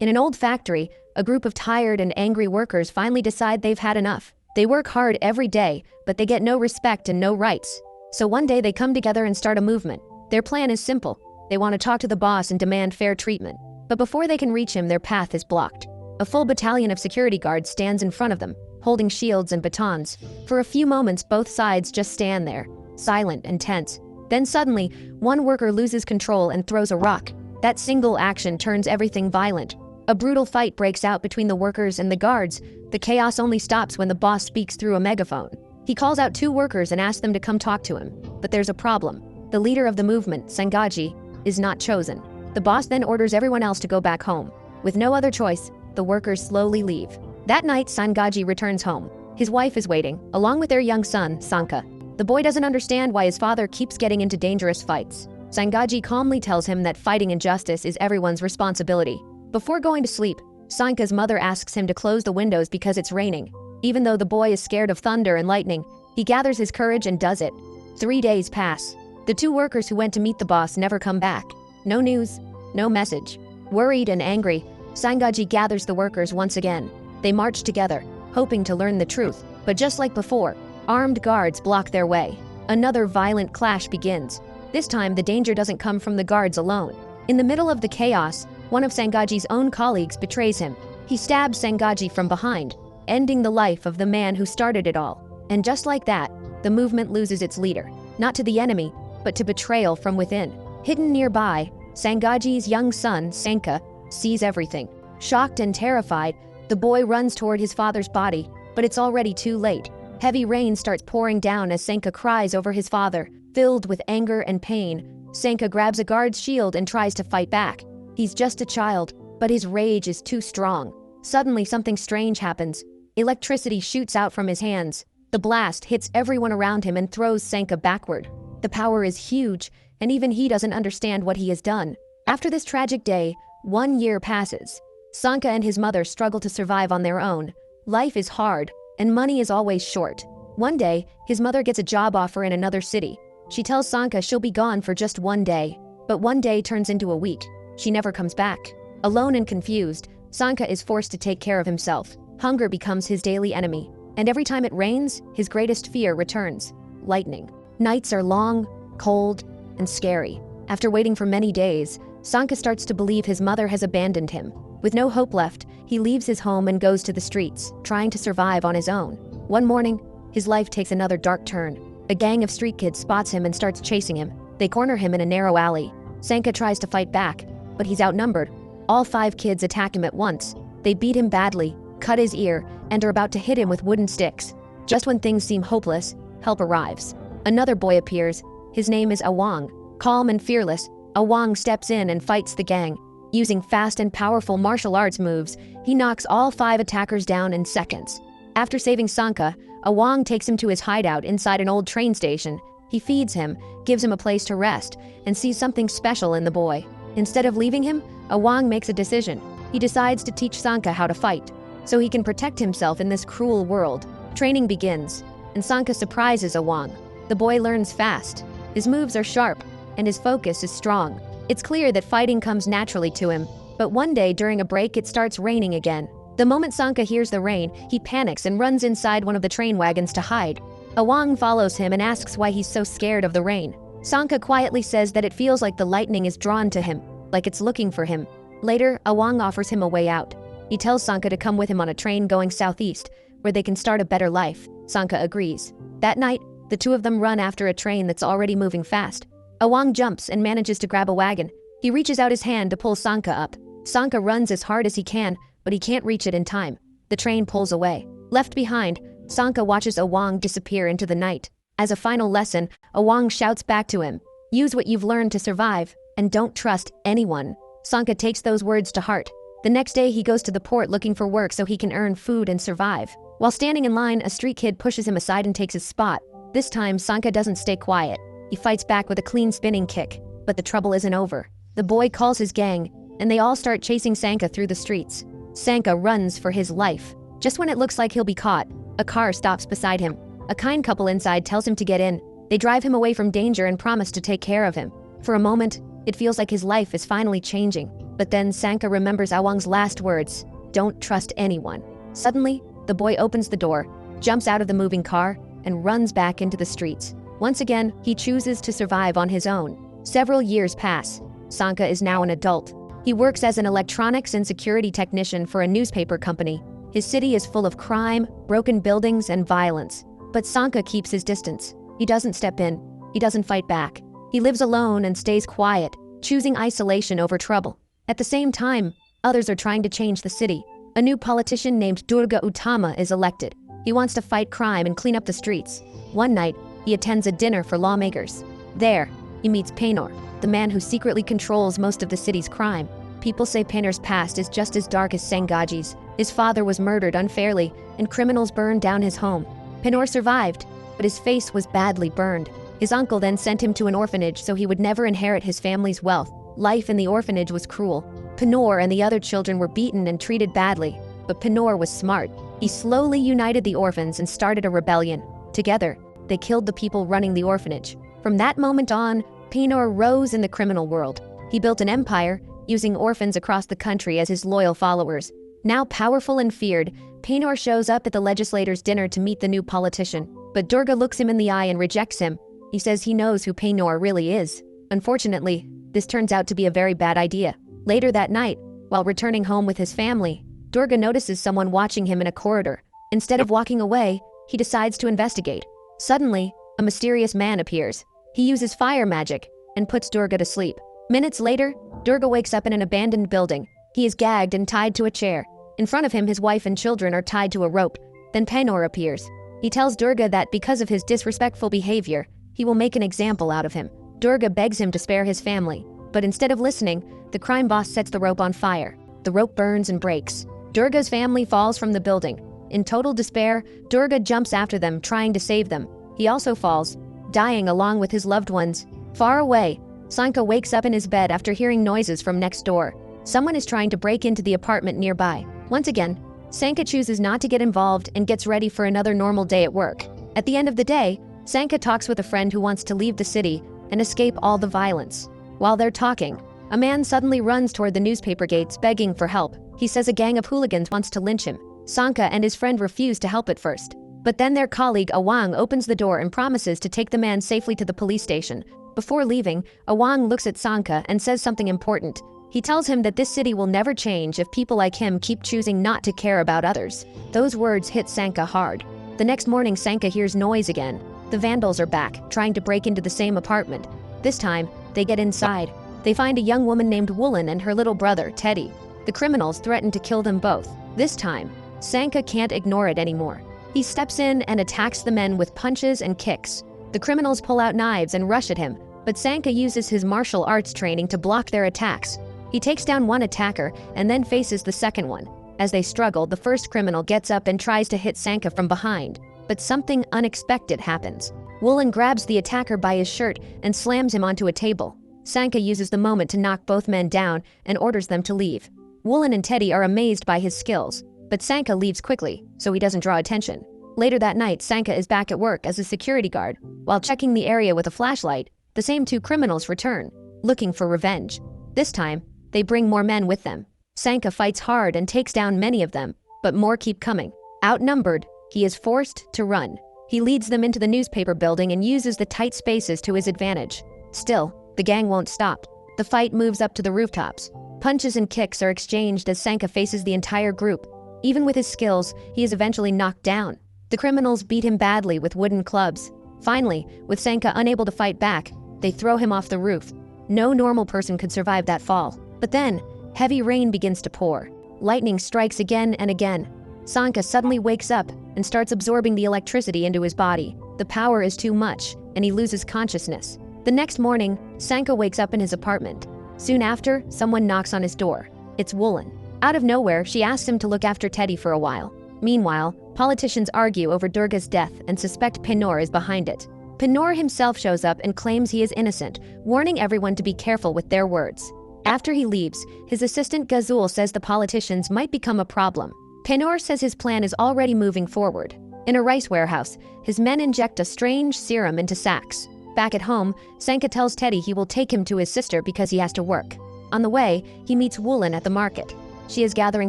In an old factory, a group of tired and angry workers finally decide they've had enough. They work hard every day, but they get no respect and no rights. So one day they come together and start a movement. Their plan is simple. They want to talk to the boss and demand fair treatment. But before they can reach him, their path is blocked. A full battalion of security guards stands in front of them, holding shields and batons. For a few moments, both sides just stand there, silent and tense. Then suddenly, one worker loses control and throws a rock. That single action turns everything violent. A brutal fight breaks out between the workers and the guards. The chaos only stops when the boss speaks through a megaphone. He calls out two workers and asks them to come talk to him. But there's a problem. The leader of the movement, zindagi, is not chosen. The boss then orders everyone else to go back home. With no other choice, the workers slowly leave. That night, zindagi returns home. His wife is waiting, along with their young son, Sanka. The boy doesn't understand why his father keeps getting into dangerous fights. Zindagi calmly tells him that fighting injustice is everyone's responsibility. Before going to sleep, Sanka's mother asks him to close the windows because it's raining. Even though the boy is scared of thunder and lightning, he gathers his courage and does it. 3 days pass. The two workers who went to meet the boss never come back. No news, no message. Worried and angry, zindagi gathers the workers once again. They march together, hoping to learn the truth. But just like before, armed guards block their way. Another violent clash begins. This time, the danger doesn't come from the guards alone. In the middle of the chaos, one of Zangaji's own colleagues betrays him. He stabs Zindagi from behind, ending the life of the man who started it all. And just like that, the movement loses its leader. Not to the enemy, but to betrayal from within. Hidden nearby, Zangaji's young son, Sanka, sees everything. Shocked and terrified, the boy runs toward his father's body, but it's already too late. Heavy rain starts pouring down as Sanka cries over his father. Filled with anger and pain, Sanka grabs a guard's shield and tries to fight back. He's just a child, but his rage is too strong. Suddenly, something strange happens. Electricity shoots out from his hands. The blast hits everyone around him and throws Sanka backward. The power is huge, and even he doesn't understand what he has done. After this tragic day, 1 year passes. Sanka and his mother struggle to survive on their own. Life is hard, and money is always short. One day, his mother gets a job offer in another city. She tells Sanka she'll be gone for just 1 day. But 1 day turns into a week. She never comes back. Alone and confused, Sanka is forced to take care of himself. Hunger becomes his daily enemy. And every time it rains, his greatest fear returns: lightning. Nights are long, cold, and scary. After waiting for many days, Sanka starts to believe his mother has abandoned him. With no hope left, he leaves his home and goes to the streets, trying to survive on his own. One morning, his life takes another dark turn. A gang of street kids spots him and starts chasing him. They corner him in a narrow alley. Sanka tries to fight back, but he's outnumbered. All 5 kids attack him at once. They beat him badly, cut his ear, and are about to hit him with wooden sticks. Just when things seem hopeless, help arrives. Another boy appears. His name is Awang. Calm and fearless, Awang steps in and fights the gang. Using fast and powerful martial arts moves, he knocks all 5 attackers down in seconds. After saving Sanka, Awang takes him to his hideout inside an old train station. He feeds him, gives him a place to rest, and sees something special in the boy. Instead of leaving him, Awang makes a decision. He decides to teach Sanka how to fight, so he can protect himself in this cruel world. Training begins, and Sanka surprises Awang. The boy learns fast. His moves are sharp, and his focus is strong. It's clear that fighting comes naturally to him. But one day during a break, it starts raining again. The moment Sanka hears the rain, he panics and runs inside one of the train wagons to hide. Awang follows him and asks why he's so scared of the rain. Sanka quietly says that it feels like the lightning is drawn to him, like it's looking for him. Later, Awang offers him a way out. He tells Sanka to come with him on a train going southeast, where they can start a better life. Sanka agrees. That night, the two of them run after a train that's already moving fast. Awang jumps and manages to grab a wagon. He reaches out his hand to pull Sanka up. Sanka runs as hard as he can, but he can't reach it in time. The train pulls away. Left behind, Sanka watches Awang disappear into the night. As a final lesson, Awang shouts back to him, "Use what you've learned to survive, and don't trust anyone." Sanka takes those words to heart. The next day, he goes to the port looking for work so he can earn food and survive. While standing in line, a street kid pushes him aside and takes his spot. This time, Sanka doesn't stay quiet. He fights back with a clean spinning kick. But the trouble isn't over. The boy calls his gang, and they all start chasing Sanka through the streets. Sanka runs for his life. Just when it looks like he'll be caught, a car stops beside him. A kind couple inside tells him to get in. They drive him away from danger and promise to take care of him. For a moment, It feels like his life is finally changing. But then Sanka remembers Awang's last words, "Don't trust anyone." Suddenly, the boy opens the door, jumps out of the moving car, and runs back into the streets. Once again, he chooses to survive on his own. Several years pass. Sanka is now an adult. He works as an electronics and security technician for a newspaper company. His city is full of crime, broken buildings, and violence. But Sanka keeps his distance. He doesn't step in. He doesn't fight back. He lives alone and stays quiet, choosing isolation over trouble. At the same time, others are trying to change the city. A new politician named Durga Uttama is elected. He wants to fight crime and clean up the streets. One night, he attends a dinner for lawmakers. There, he meets Painor, the man who secretly controls most of the city's crime. People say Painor's past is just as dark as Sengaji's. His father was murdered unfairly, and criminals burned down his home. Painor survived, but his face was badly burned. His uncle then sent him to an orphanage so he would never inherit his family's wealth. Life in the orphanage was cruel. Painor and the other children were beaten and treated badly, but Painor was smart. He slowly united the orphans and started a rebellion. Together, they killed the people running the orphanage. From that moment on, Painor rose in the criminal world. He built an empire, using orphans across the country as his loyal followers. Now powerful and feared, Painor shows up at the legislators' dinner to meet the new politician. But Durga looks him in the eye and rejects him. He says he knows who Painor really is. Unfortunately, this turns out to be a very bad idea. Later that night, while returning home with his family, Durga notices someone watching him in a corridor. Instead of walking away, he decides to investigate. Suddenly, a mysterious man appears. He uses fire magic and puts Durga to sleep. Minutes later, Durga wakes up in an abandoned building. He is gagged and tied to a chair. In front of him, his wife and children are tied to a rope. Then Painor appears. He tells Durga that because of his disrespectful behavior, he will make an example out of him. Durga begs him to spare his family, but instead of listening, the crime boss sets the rope on fire. The rope burns and breaks. Durga's family falls from the building. In total despair, Durga jumps after them, trying to save them. He also falls, dying along with his loved ones. Far away, Sanka wakes up in his bed after hearing noises from next door. Someone is trying to break into the apartment nearby. Once again, Sanka chooses not to get involved and gets ready for another normal day at work. At the end of the day, Sanka talks with a friend who wants to leave the city and escape all the violence. While they're talking, a man suddenly runs toward the newspaper gates begging for help. He says a gang of hooligans wants to lynch him. Sanka and his friend refuse to help at first. But then their colleague Awang opens the door and promises to take the man safely to the police station. Before leaving, Awang looks at Sanka and says something important. He tells him that this city will never change if people like him keep choosing not to care about others. Those words hit Sanka hard. The next morning, Sanka hears noise again. The vandals are back, trying to break into the same apartment. This time, they get inside. They find a young woman named Woolen and her little brother, Teddy. The criminals threaten to kill them both. This time, Sanka can't ignore it anymore. He steps in and attacks the men with punches and kicks. The criminals pull out knives and rush at him, but Sanka uses his martial arts training to block their attacks. He takes down one attacker and then faces the second one. As they struggle, the first criminal gets up and tries to hit Sanka from behind. But something unexpected happens. Woolen grabs the attacker by his shirt and slams him onto a table. Sanka uses the moment to knock both men down and orders them to leave. Woolen and Teddy are amazed by his skills, but Sanka leaves quickly, so he doesn't draw attention. Later that night, Sanka is back at work as a security guard. While checking the area with a flashlight, the same two criminals return, looking for revenge. This time, they bring more men with them. Sanka fights hard and takes down many of them, but more keep coming. Outnumbered, he is forced to run. He leads them into the newspaper building and uses the tight spaces to his advantage. Still, the gang won't stop. The fight moves up to the rooftops. Punches and kicks are exchanged as Sanka faces the entire group. Even with his skills, he is eventually knocked down. The criminals beat him badly with wooden clubs. Finally, with Sanka unable to fight back, they throw him off the roof. No normal person could survive that fall. But then, heavy rain begins to pour. Lightning strikes again and again. Sanka suddenly wakes up and starts absorbing the electricity into his body. The power is too much, and he loses consciousness. The next morning, Sanka wakes up in his apartment. Soon after, someone knocks on his door. It's Woolen. Out of nowhere, she asks him to look after Teddy for a while. Meanwhile, politicians argue over Durga's death and suspect Painor is behind it. Painor himself shows up and claims he is innocent, warning everyone to be careful with their words. After he leaves, his assistant Gazul says the politicians might become a problem. Painor says his plan is already moving forward. In a rice warehouse, his men inject a strange serum into sacks. Back at home, Sanka tells Teddy he will take him to his sister because he has to work. On the way, he meets Woolen at the market. She is gathering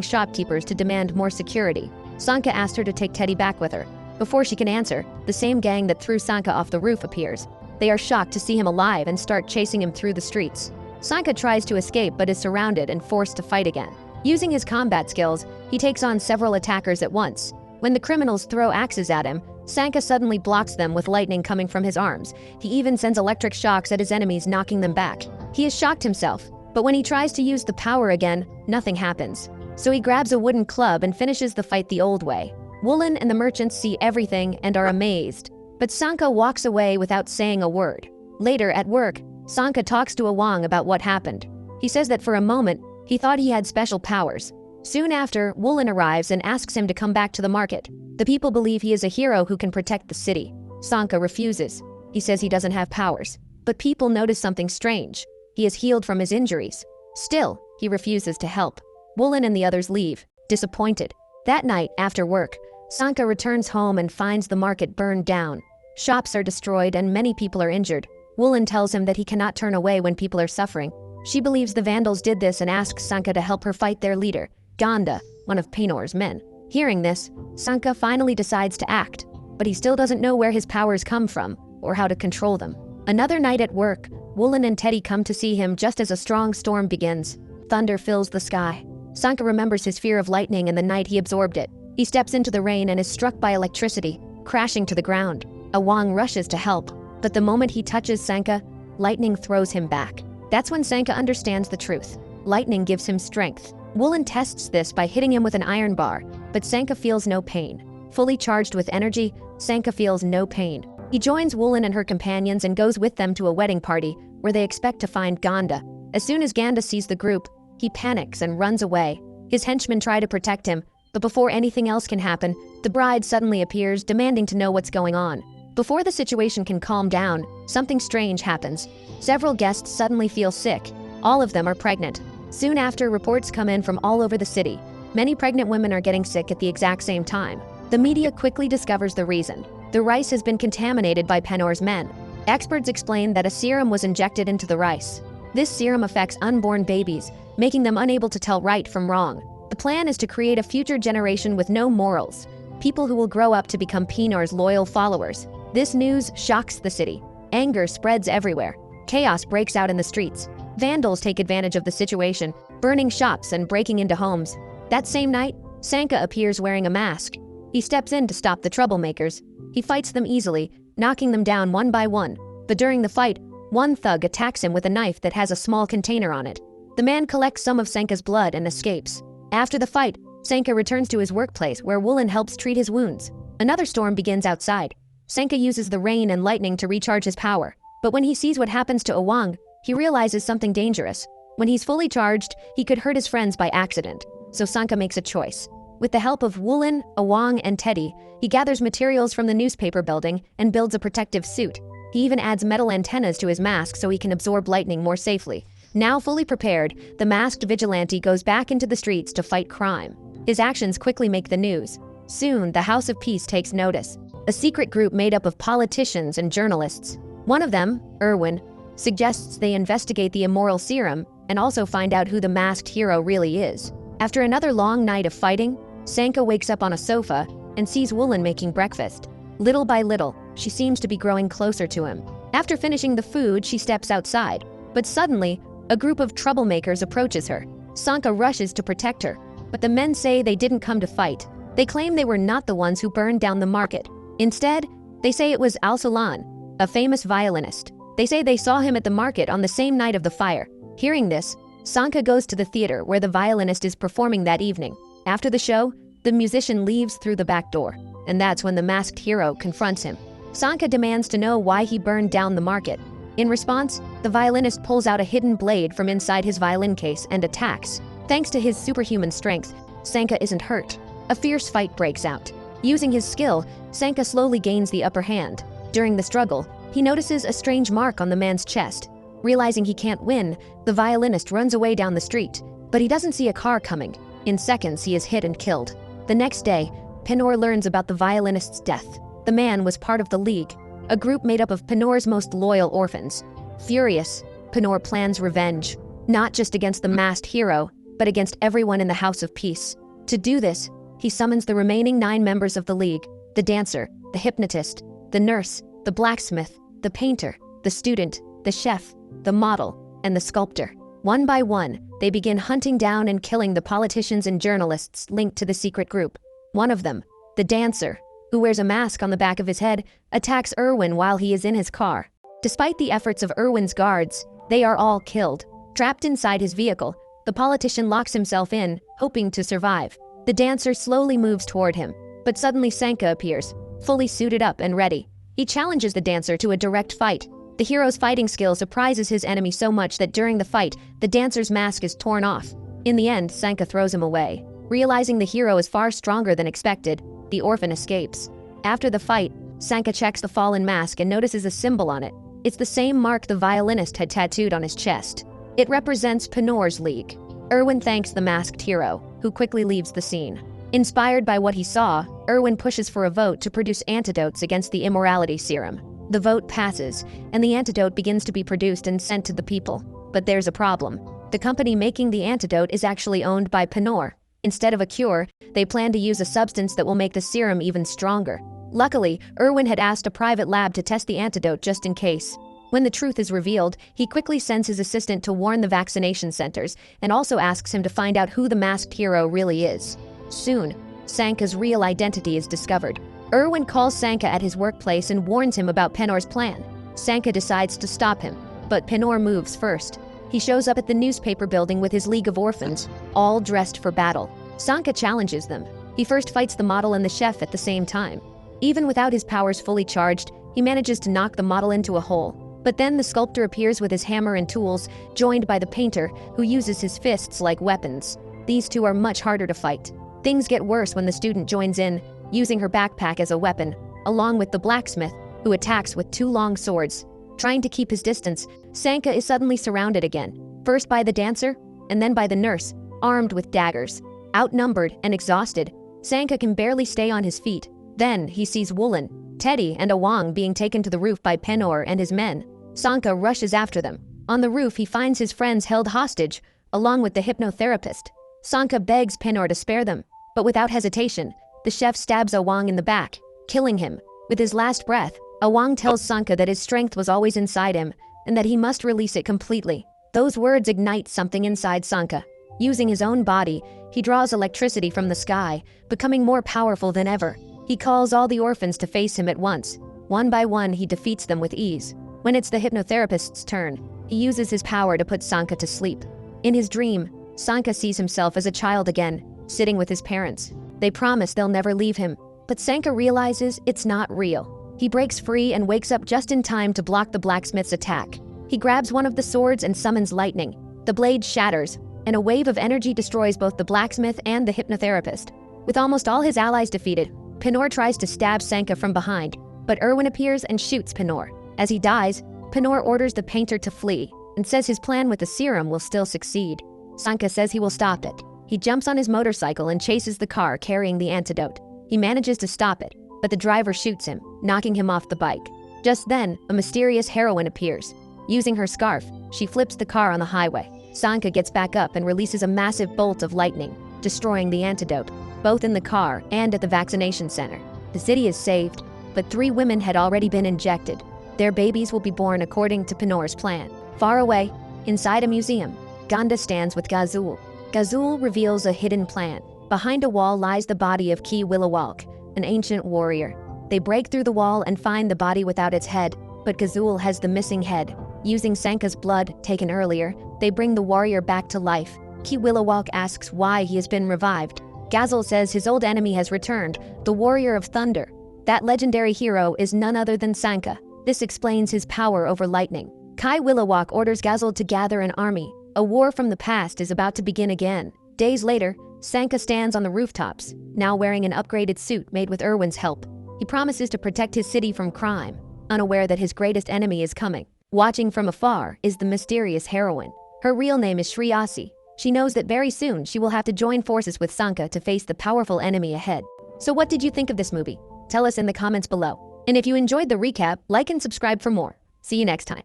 shopkeepers to demand more security. Sanka asked her to take Teddy back with her. Before she can answer, the same gang that threw Sanka off the roof appears. They are shocked to see him alive and start chasing him through the streets. Sanka tries to escape but is surrounded and forced to fight again. Using his combat skills, he takes on several attackers at once. When the criminals throw axes at him, Sanka suddenly blocks them with lightning coming from his arms. He even sends electric shocks at his enemies, knocking them back. He is shocked himself, but when he tries to use the power again, nothing happens. So he grabs a wooden club and finishes the fight the old way. Woolen and the merchants see everything and are amazed. But Sanka walks away without saying a word. Later at work, Sanka talks to Awang about what happened. He says that for a moment, he thought he had special powers. Soon after, Woolen arrives and asks him to come back to the market. The people believe he is a hero who can protect the city. Sanka refuses. He says he doesn't have powers. But people notice something strange. He is healed from his injuries. Still, he refuses to help. Woolen and the others leave, disappointed. That night, after work, Sanka returns home and finds the market burned down. Shops are destroyed and many people are injured. Woolen tells him that he cannot turn away when people are suffering. She believes the vandals did this and asks Sanka to help her fight their leader, Ganda, one of Painor's men. Hearing this, Sanka finally decides to act, but he still doesn't know where his powers come from or how to control them. Another night at work, Woolen and Teddy come to see him just as a strong storm begins. Thunder fills the sky. Sanka remembers his fear of lightning and the night he absorbed it. He steps into the rain and is struck by electricity, crashing to the ground. Awang rushes to help, but the moment he touches Sanka, lightning throws him back. That's when Sanka understands the truth. Lightning gives him strength. Woolen tests this by hitting him with an iron bar, but Sanka feels no pain. Fully charged with energy, Sanka feels no pain. He joins Woolen and her companions and goes with them to a wedding party where they expect to find Ganda. As soon as Ganda sees the group, he panics and runs away. His henchmen try to protect him, but before anything else can happen, the bride suddenly appears, demanding to know what's going on. Before the situation can calm down, something strange happens. Several guests suddenly feel sick. All of them are pregnant. Soon after, reports come in from all over the city. Many pregnant women are getting sick at the exact same time. The media quickly discovers the reason. The rice has been contaminated by Painor's men. Experts explain that a serum was injected into the rice. This serum affects unborn babies, making them unable to tell right from wrong. The plan is to create a future generation with no morals, people who will grow up to become Painor's loyal followers. This news shocks the city. Anger spreads everywhere. Chaos breaks out in the streets. Vandals take advantage of the situation, burning shops and breaking into homes. That same night, Sanka appears wearing a mask. He steps in to stop the troublemakers. He fights them easily, knocking them down one by one. But during the fight, one thug attacks him with a knife that has a small container on it. The man collects some of Sanka's blood and escapes. After the fight, Sanka returns to his workplace where Woolen helps treat his wounds. Another storm begins outside. Sanka uses the rain and lightning to recharge his power. But when he sees what happens to Awang, he realizes something dangerous. When he's fully charged, he could hurt his friends by accident. So Sanka makes a choice. With the help of Woolen, Awang, and Teddy, he gathers materials from the newspaper building and builds a protective suit. He even adds metal antennas to his mask so he can absorb lightning more safely. Now fully prepared, the masked vigilante goes back into the streets to fight crime. His actions quickly make the news. Soon, the House of Peace takes notice. A secret group made up of politicians and journalists. One of them, Erwin, suggests they investigate the immoral serum and also find out who the masked hero really is. After another long night of fighting, Sanka wakes up on a sofa and sees Woolen making breakfast. Little by little, she seems to be growing closer to him. After finishing the food, she steps outside. But suddenly, a group of troublemakers approaches her. Sanka rushes to protect her, but the men say they didn't come to fight. They claim they were not the ones who burned down the market. Instead, they say it was Al-Salan, a famous violinist. They say they saw him at the market on the same night of the fire. Hearing this, Sanka goes to the theater where the violinist is performing that evening. After the show, the musician leaves through the back door, and that's when the masked hero confronts him. Sanka demands to know why he burned down the market. In response, the violinist pulls out a hidden blade from inside his violin case and attacks. Thanks to his superhuman strength, Sanka isn't hurt. A fierce fight breaks out. Using his skill, Sanka slowly gains the upper hand. During the struggle, he notices a strange mark on the man's chest. Realizing he can't win, the violinist runs away down the street, but he doesn't see a car coming. In seconds, he is hit and killed. The next day, Painor learns about the violinist's death. The man was part of the League, a group made up of Panor's most loyal orphans. Furious, Panor plans revenge, not just against the masked hero, but against everyone in the House of Peace. To do this, he summons the remaining 9 members of the League: the dancer, the hypnotist, the nurse, the blacksmith, the painter, the student, the chef, the model, and the sculptor. One by one, they begin hunting down and killing the politicians and journalists linked to the secret group. One of them, the dancer, who wears a mask on the back of his head, attacks Erwin while he is in his car. Despite the efforts of Erwin's guards, they are all killed. Trapped inside his vehicle, the politician locks himself in, hoping to survive. The dancer slowly moves toward him, but suddenly Sanka appears, fully suited up and ready. He challenges the dancer to a direct fight. The hero's fighting skill surprises his enemy so much that during the fight, the dancer's mask is torn off. In the end, Sanka throws him away. Realizing the hero is far stronger than expected, the orphan escapes. After the fight, Sanka checks the fallen mask and notices a symbol on it. It's the same mark the violinist had tattooed on his chest. It represents Panor's League. Erwin thanks the masked hero, who quickly leaves the scene. Inspired by what he saw, Erwin pushes for a vote to produce antidotes against the immorality serum. The vote passes, and the antidote begins to be produced and sent to the people. But there's a problem. The company making the antidote is actually owned by Panor. Instead of a cure, they plan to use a substance that will make the serum even stronger. Luckily, Erwin had asked a private lab to test the antidote just in case. When the truth is revealed, he quickly sends his assistant to warn the vaccination centers and also asks him to find out who the masked hero really is. Soon, Sanka's real identity is discovered. Erwin calls Sanka at his workplace and warns him about Panor's plan. Sanka decides to stop him, but Panor moves first. He shows up at the newspaper building with his League of Orphans, all dressed for battle. Sanka challenges them. He first fights the model and the chef at the same time. Even without his powers fully charged, he manages to knock the model into a hole. But then the sculptor appears with his hammer and tools, joined by the painter, who uses his fists like weapons. These two are much harder to fight. Things get worse when the student joins in, using her backpack as a weapon, along with the blacksmith, who attacks with 2 long swords. Trying to keep his distance, Sanka is suddenly surrounded again, first by the dancer, and then by the nurse, armed with daggers. Outnumbered and exhausted, Sanka can barely stay on his feet. Then he sees Woolen, Teddy, and Awang being taken to the roof by Panor and his men. Sanka rushes after them. On the roof, he finds his friends held hostage, along with the hypnotherapist. Sanka begs Panor to spare them, but without hesitation, the chef stabs Awang in the back, killing him. With his last breath, Awang tells Sanka that his strength was always inside him, and that he must release it completely. Those words ignite something inside Sanka. Using his own body, he draws electricity from the sky, becoming more powerful than ever. He calls all the orphans to face him at once. One by one, he defeats them with ease. When it's the hypnotherapist's turn, he uses his power to put Sanka to sleep. In his dream, Sanka sees himself as a child again, sitting with his parents. They promise they'll never leave him, but Sanka realizes it's not real. He breaks free and wakes up just in time to block the blacksmith's attack. He grabs one of the swords and summons lightning. The blade shatters, and a wave of energy destroys both the blacksmith and the hypnotherapist. With almost all his allies defeated, Panor tries to stab Sanka from behind, but Erwin appears and shoots Panor. As he dies, Panor orders the painter to flee and says his plan with the serum will still succeed. Sanka says he will stop it. He jumps on his motorcycle and chases the car carrying the antidote. He manages to stop it, but the driver shoots him, knocking him off the bike. Just then, a mysterious heroine appears. Using her scarf, she flips the car on the highway. Sanka gets back up and releases a massive bolt of lightning, destroying the antidote, both in the car and at the vaccination center. The city is saved, but 3 women had already been injected. Their babies will be born according to Panor's plan. Far away, inside a museum, Ganda stands with Gazul. Gazul reveals a hidden plan. Behind a wall lies the body of Ki Willawalk, an ancient warrior. They break through the wall and find the body without its head, but Gazul has the missing head. Using Sanka's blood, taken earlier, they bring the warrior back to life. Ki Willawalk asks why he has been revived. Gazul says his old enemy has returned, the warrior of thunder. That legendary hero is none other than Sanka. This explains his power over lightning. Kai Willawalk orders Gazul to gather an army. A war from the past is about to begin again. Days later, Sanka stands on the rooftops, now wearing an upgraded suit made with Erwin's help. He promises to protect his city from crime, unaware that his greatest enemy is coming. Watching from afar is the mysterious heroine. Her real name is Shriyasi. She knows that very soon she will have to join forces with Sanka to face the powerful enemy ahead. So what did you think of this movie? Tell us in the comments below. And if you enjoyed the recap, like and subscribe for more. See you next time.